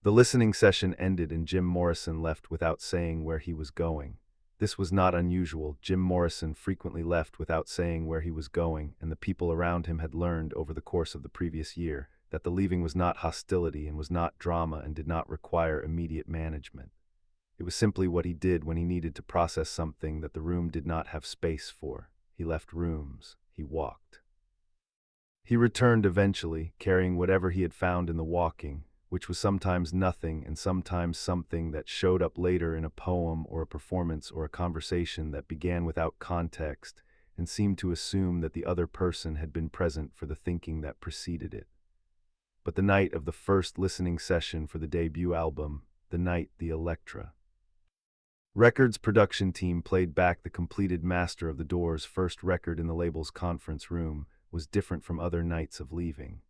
The listening session ended and Jim Morrison left without saying where he was going. This was not unusual. Jim Morrison frequently left without saying where he was going, and the people around him had learned over the course of the previous year that the leaving was not hostility and was not drama and did not require immediate management. It was simply what he did when he needed to process something that the room did not have space for. He left rooms. He walked. He returned eventually, carrying whatever he had found in the walking, which was sometimes nothing and sometimes something that showed up later in a poem or a performance or a conversation that began without context and seemed to assume that the other person had been present for the thinking that preceded it. But the night of the first listening session for the debut album, the night the Elektra Records production team played back the completed master of the Doors' first record in the label's conference room, was different from other nights of leaving.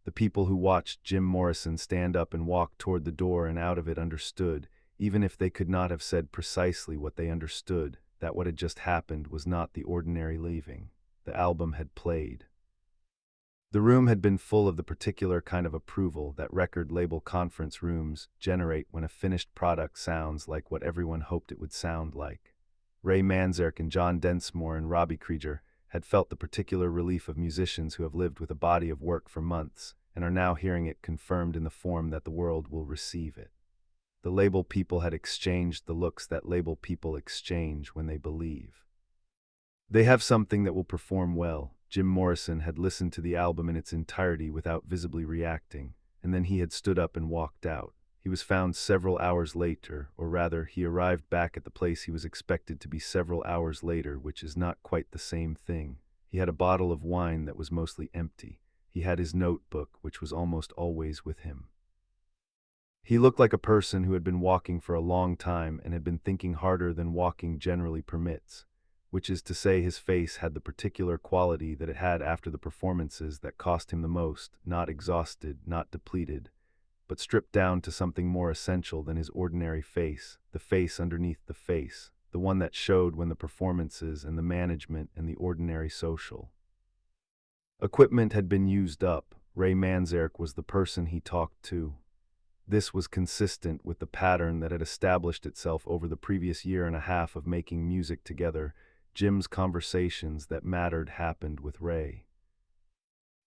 The people who watched Jim Morrison stand up and walk toward the door and out of it understood, even if they could not have said precisely what they understood, that what had just happened was not the ordinary leaving. The album had played. The room had been full of the particular kind of approval that record label conference rooms generate when a finished product sounds like what everyone hoped it would sound like. Ray Manzarek and Densmore and Robby Krieger had felt the particular relief of musicians who have lived with a body of work for months and are now hearing it confirmed in the form that the world will receive it. The label people had exchanged the looks that label people exchange when they believe they have something that will perform well. Jim Morrison had listened to the album in its entirety without visibly reacting, and then he had stood up and walked out. He was found several hours later, or rather, he arrived back at the place he was expected to be several hours later, which is not quite the same thing. He had a bottle of wine that was mostly empty. He had his notebook, which was almost always with him. He looked like a person who had been walking for a long time and had been thinking harder than walking generally permits, which is to say his face had the particular quality that it had after the performances that cost him the most, not exhausted, not depleted, but stripped down to something more essential than his ordinary face, the face underneath the face, the one that showed when the performances and the management and the ordinary social equipment had been used up. Ray Manzarek was the person he talked to. This was consistent with the pattern that had established itself over the previous year and a half of making music together. Jim's conversations that mattered happened with Ray.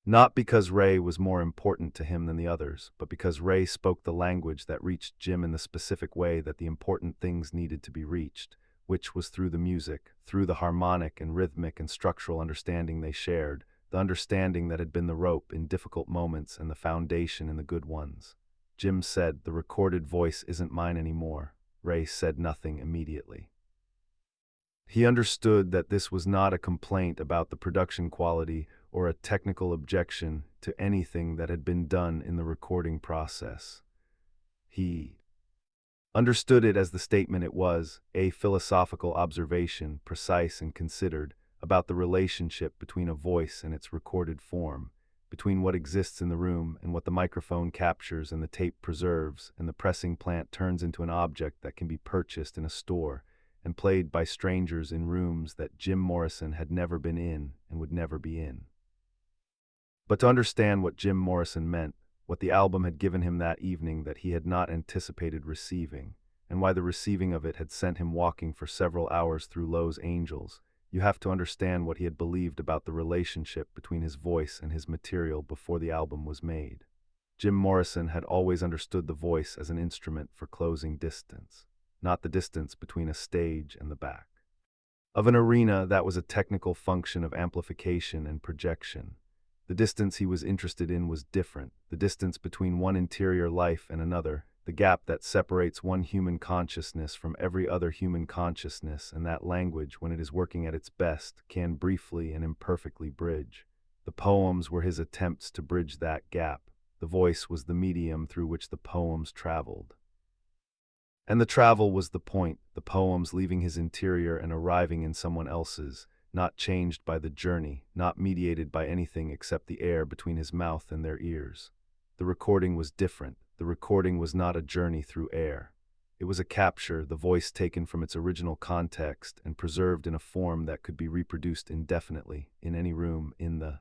Not because Ray was more important to him than the others, but because Ray spoke the language that reached Jim in the specific way that the important things needed to be reached, which was through the music, through the harmonic and rhythmic and structural understanding they shared, the understanding that had been the rope in difficult moments and the foundation in the good ones. Jim said, "The recorded voice isn't mine anymore." Ray said nothing immediately. He understood that this was not a complaint about the production quality or a technical objection to anything that had been done in the recording process. He understood it as the statement it was, a philosophical observation, precise and considered, about the relationship between a voice and its recorded form, between what exists in the room and what the microphone captures and the tape preserves and the pressing plant turns into an object that can be purchased in a store and played by strangers in rooms that Jim Morrison had never been in and would never be in. But to understand what Jim Morrison meant, what the album had given him that evening that he had not anticipated receiving, and why the receiving of it had sent him walking for several hours through Lowe's Angels, you have to understand what he had believed about the relationship between his voice and his material before the album was made. Jim Morrison had always understood the voice as an instrument for closing distance, not the distance between a stage and the back of an arena. That was a technical function of amplification and projection. The distance he was interested in was different, the distance between one interior life and another, the gap that separates one human consciousness from every other human consciousness, and that language, when it is working at its best, can briefly and imperfectly bridge. The poems were his attempts to bridge that gap. The voice was the medium through which the poems traveled. And the travel was the point, the poems leaving his interior and arriving in someone else's, not changed by the journey, not mediated by anything except the air between his mouth and their ears. The recording was different. The recording was not a journey through air. It was a capture, the voice taken from its original context and preserved in a form that could be reproduced indefinitely, in any room, in the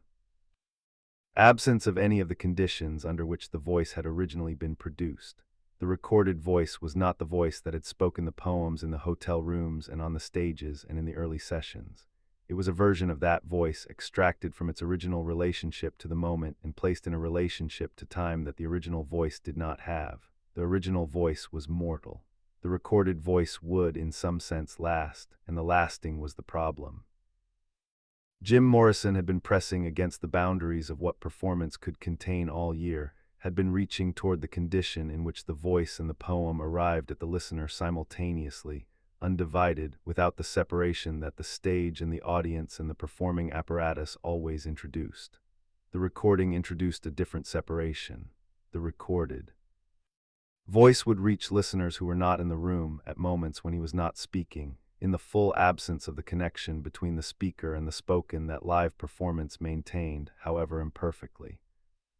absence of any of the conditions under which the voice had originally been produced. The recorded voice was not the voice that had spoken the poems in the hotel rooms and on the stages and in the early sessions. It was a version of that voice extracted from its original relationship to the moment and placed in a relationship to time that the original voice did not have. The original voice was mortal. The recorded voice would, in some sense, last, and the lasting was the problem. Jim Morrison had been pressing against the boundaries of what performance could contain all year, had been reaching toward the condition in which the voice and the poem arrived at the listener simultaneously, undivided, without the separation that the stage and the audience and the performing apparatus always introduced. The recording introduced a different separation. The recorded voice would reach listeners who were not in the room at moments when he was not speaking, in the full absence of the connection between the speaker and the spoken that live performance maintained, however imperfectly.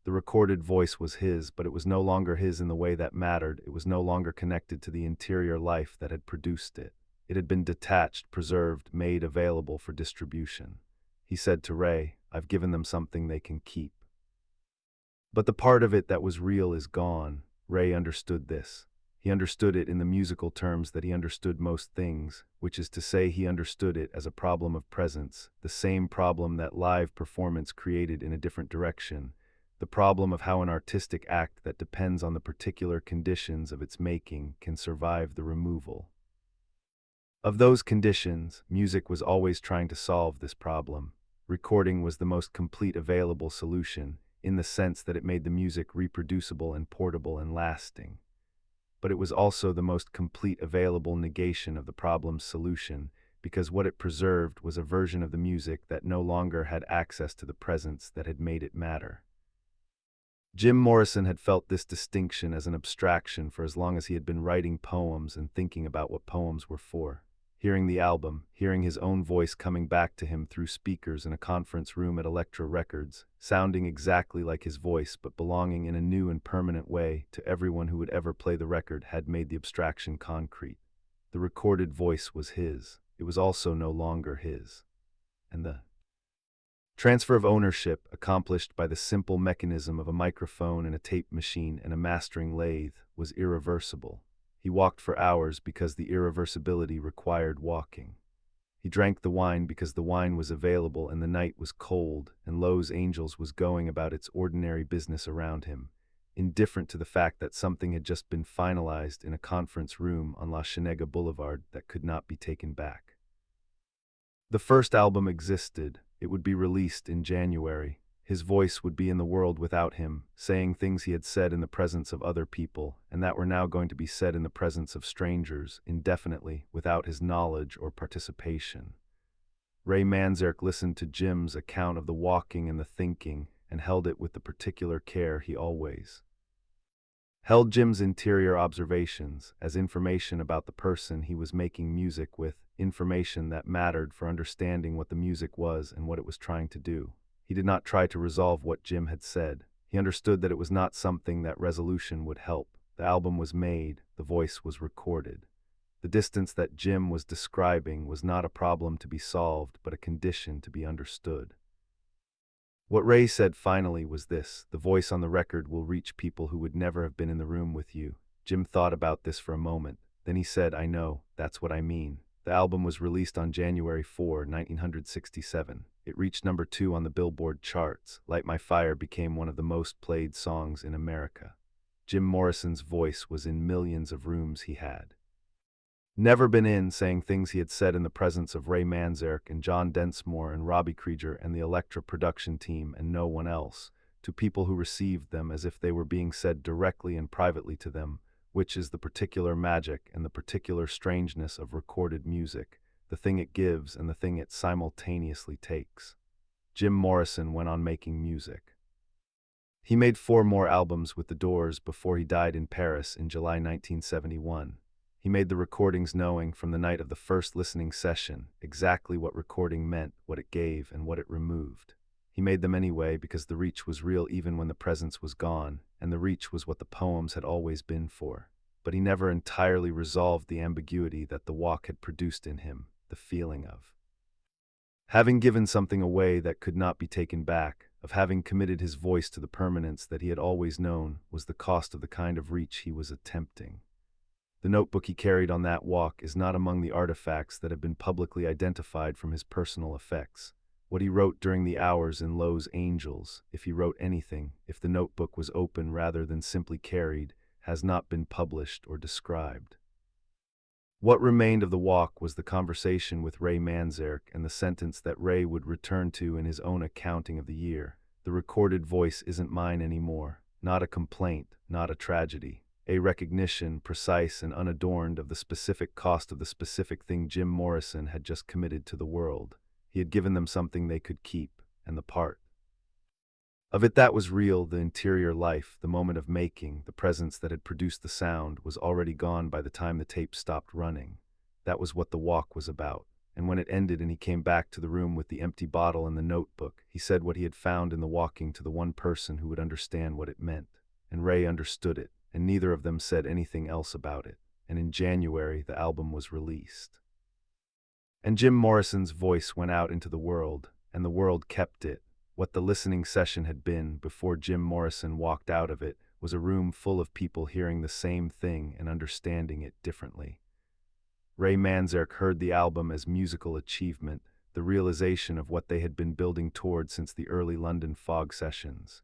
The recorded voice was his, but it was no longer his in the way that mattered. It was no longer connected to the interior life that had produced it. It had been detached, preserved, made available for distribution. He said to Ray, "I've given them something they can keep." But the part of it that was real is gone. Ray understood this. He understood it in the musical terms that he understood most things, which is to say he understood it as a problem of presence, the same problem that live performance created in a different direction, the problem of how an artistic act that depends on the particular conditions of its making can survive the removal of those conditions. Music was always trying to solve this problem. Recording was the most complete available solution, in the sense that it made the music reproducible and portable and lasting. But it was also the most complete available negation of the problem's solution, because what it preserved was a version of the music that no longer had access to the presence that had made it matter. Jim Morrison had felt this distinction as an abstraction for as long as he had been writing poems and thinking about what poems were for. Hearing the album, hearing his own voice coming back to him through speakers in a conference room at Elektra Records, sounding exactly like his voice but belonging in a new and permanent way to everyone who would ever play the record, had made the abstraction concrete. The recorded voice was his. It was also no longer his. And the transfer of ownership, accomplished by the simple mechanism of a microphone and a tape machine and a mastering lathe, was irreversible. He walked for hours because the irreversibility required walking. He drank the wine because the wine was available and the night was cold, and Lowe's Angels was going about its ordinary business around him, indifferent to the fact that something had just been finalized in a conference room on La Chenega Boulevard that could not be taken back. The first album existed. It would be released in January. His voice would be in the world without him, saying things he had said in the presence of other people, and that were now going to be said in the presence of strangers, indefinitely, without his knowledge or participation. Ray Manzarek listened to Jim's account of the walking and the thinking, and held it with the particular care he always held Jim's interior observations as information about the person he was making music with, information that mattered for understanding what the music was and what it was trying to do. He did not try to resolve what Jim had said. He understood that it was not something that resolution would help. The album was made, the voice was recorded. The distance that Jim was describing was not a problem to be solved, but a condition to be understood. What Ray said finally was this: the voice on the record will reach people who would never have been in the room with you. Jim thought about this for a moment. Then he said, "I know, that's what I mean." The album was released on January 4, 1967. It reached number 2 on the Billboard charts. Light My Fire became one of the most played songs in America. Jim Morrison's voice was in millions of rooms he had never been in, saying things he had said in the presence of Ray Manzarek and John Densmore and Robby Krieger and the Elektra production team and no one else, to people who received them as if they were being said directly and privately to them, which is the particular magic and the particular strangeness of recorded music, the thing it gives and the thing it simultaneously takes. Jim Morrison went on making music. He made 4 more albums with The Doors before he died in Paris in July 1971. He made the recordings knowing from the night of the first listening session exactly what recording meant, what it gave, and what it removed. He made them anyway because the reach was real even when the presence was gone, and the reach was what the poems had always been for. But he never entirely resolved the ambiguity that the walk had produced in him, the feeling of having given something away that could not be taken back, of having committed his voice to the permanence that he had always known was the cost of the kind of reach he was attempting. The notebook he carried on that walk is not among the artifacts that have been publicly identified from his personal effects. What he wrote during the hours in Lowe's Angels, if he wrote anything, if the notebook was open rather than simply carried, has not been published or described. What remained of the walk was the conversation with Ray Manzarek and the sentence that Ray would return to in his own accounting of the year. The recorded voice isn't mine anymore. Not a complaint, not a tragedy. A recognition, precise and unadorned, of the specific cost of the specific thing Jim Morrison had just committed to the world. He had given them something they could keep, and the part of it that was real, the interior life, the moment of making, the presence that had produced the sound, was already gone by the time the tape stopped running. That was what the walk was about. And when it ended and he came back to the room with the empty bottle and the notebook, he said what he had found in the walking to the one person who would understand what it meant. And Ray understood it, and neither of them said anything else about it. And in January, the album was released. And Jim Morrison's voice went out into the world, and the world kept it. What the listening session had been before Jim Morrison walked out of it was a room full of people hearing the same thing and understanding it differently. Ray Manzarek heard the album as musical achievement, the realization of what they had been building toward since the early London fog sessions.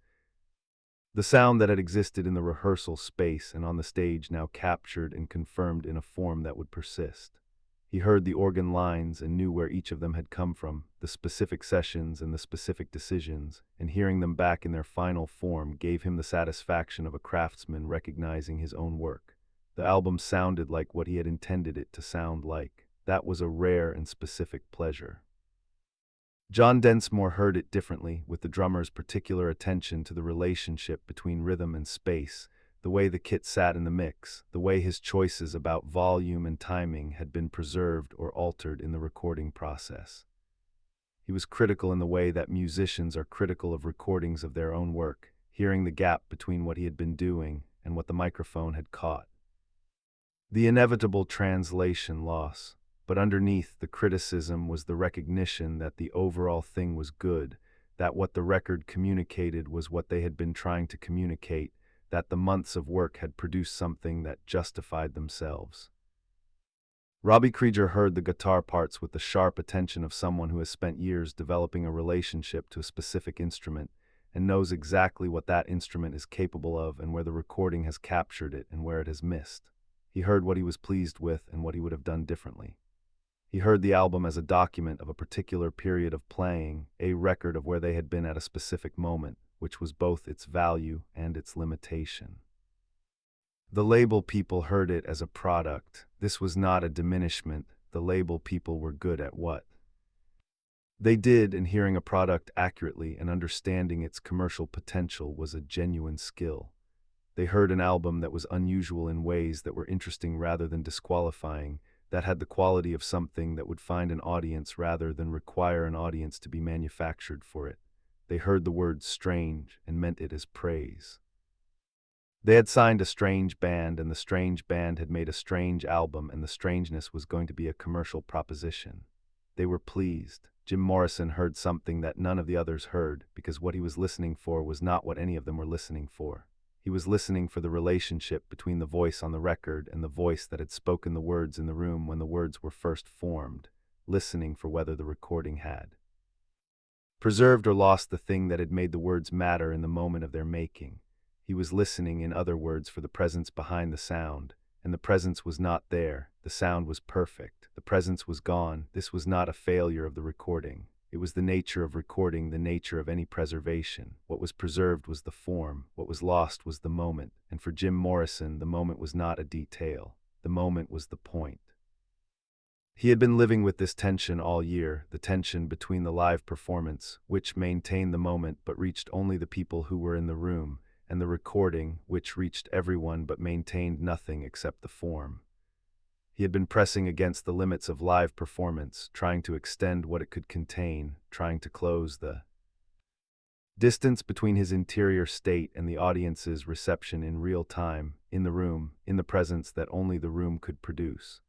The sound that had existed in the rehearsal space and on the stage now captured and confirmed in a form that would persist. He heard the organ lines and knew where each of them had come from, the specific sessions and the specific decisions, and hearing them back in their final form gave him the satisfaction of a craftsman recognizing his own work. The album sounded like what he had intended it to sound like. That was a rare and specific pleasure. John Densmore heard it differently, with the drummer's particular attention to the relationship between rhythm and space, the way the kit sat in the mix, the way his choices about volume and timing had been preserved or altered in the recording process. He was critical in the way that musicians are critical of recordings of their own work, hearing the gap between what he had been doing and what the microphone had caught. The inevitable translation loss, but underneath the criticism was the recognition that the overall thing was good, that what the record communicated was what they had been trying to communicate, that the months of work had produced something that justified themselves. Robby Krieger heard the guitar parts with the sharp attention of someone who has spent years developing a relationship to a specific instrument and knows exactly what that instrument is capable of and where the recording has captured it and where it has missed. He heard what he was pleased with and what he would have done differently. He heard the album as a document of a particular period of playing, a record of where they had been at a specific moment, which was both its value and its limitation. The label people heard it as a product. This was not a diminishment. The label people were good at what they did, and hearing a product accurately and understanding its commercial potential was a genuine skill. They heard an album that was unusual in ways that were interesting rather than disqualifying, that had the quality of something that would find an audience rather than require an audience to be manufactured for it. They heard the word strange and meant it as praise. They had signed a strange band, and the strange band had made a strange album, and the strangeness was going to be a commercial proposition. They were pleased. Jim Morrison heard something that none of the others heard, because what he was listening for was not what any of them were listening for. He was listening for the relationship between the voice on the record and the voice that had spoken the words in the room when the words were first formed, listening for whether the recording had preserved or lost the thing that had made the words matter in the moment of their making. He was listening, in other words, for the presence behind the sound, and the presence was not there. The sound was perfect. The presence was gone. This was not a failure of the recording. It was the nature of recording, the nature of any preservation. What was preserved was the form. What was lost was the moment. And for Jim Morrison, the moment was not a detail. The moment was the point. He had been living with this tension all year, the tension between the live performance, which maintained the moment but reached only the people who were in the room, and the recording, which reached everyone but maintained nothing except the form. He had been pressing against the limits of live performance, trying to extend what it could contain, trying to close the distance between his interior state and the audience's reception in real time, in the room, in the presence that only the room could produce.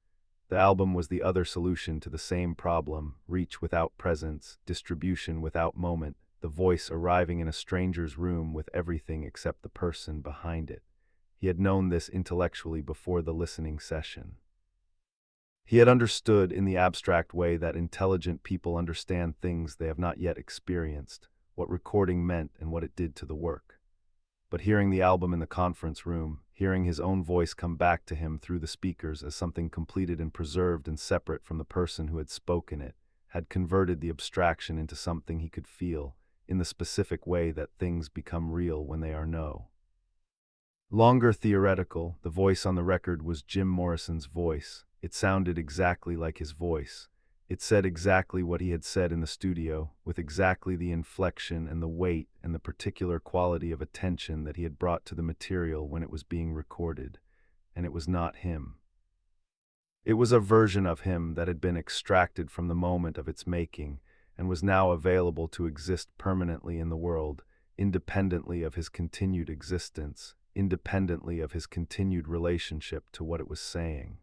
The album was the other solution to the same problem: reach without presence, distribution without moment, the voice arriving in a stranger's room with everything except the person behind it. He had known this intellectually before the listening session. He had understood in the abstract way that intelligent people understand things they have not yet experienced, what recording meant and what it did to the work. But hearing the album in the conference room, hearing his own voice come back to him through the speakers as something completed and preserved and separate from the person who had spoken it, had converted the abstraction into something he could feel, in the specific way that things become real when they are no longer theoretical. The voice on the record was Jim Morrison's voice. It sounded exactly like his voice. It said exactly what he had said in the studio, with exactly the inflection and the weight and the particular quality of attention that he had brought to the material when it was being recorded. And it was not him. It was a version of him that had been extracted from the moment of its making and was now available to exist permanently in the world, independently of his continued existence, independently of his continued relationship to what it was saying.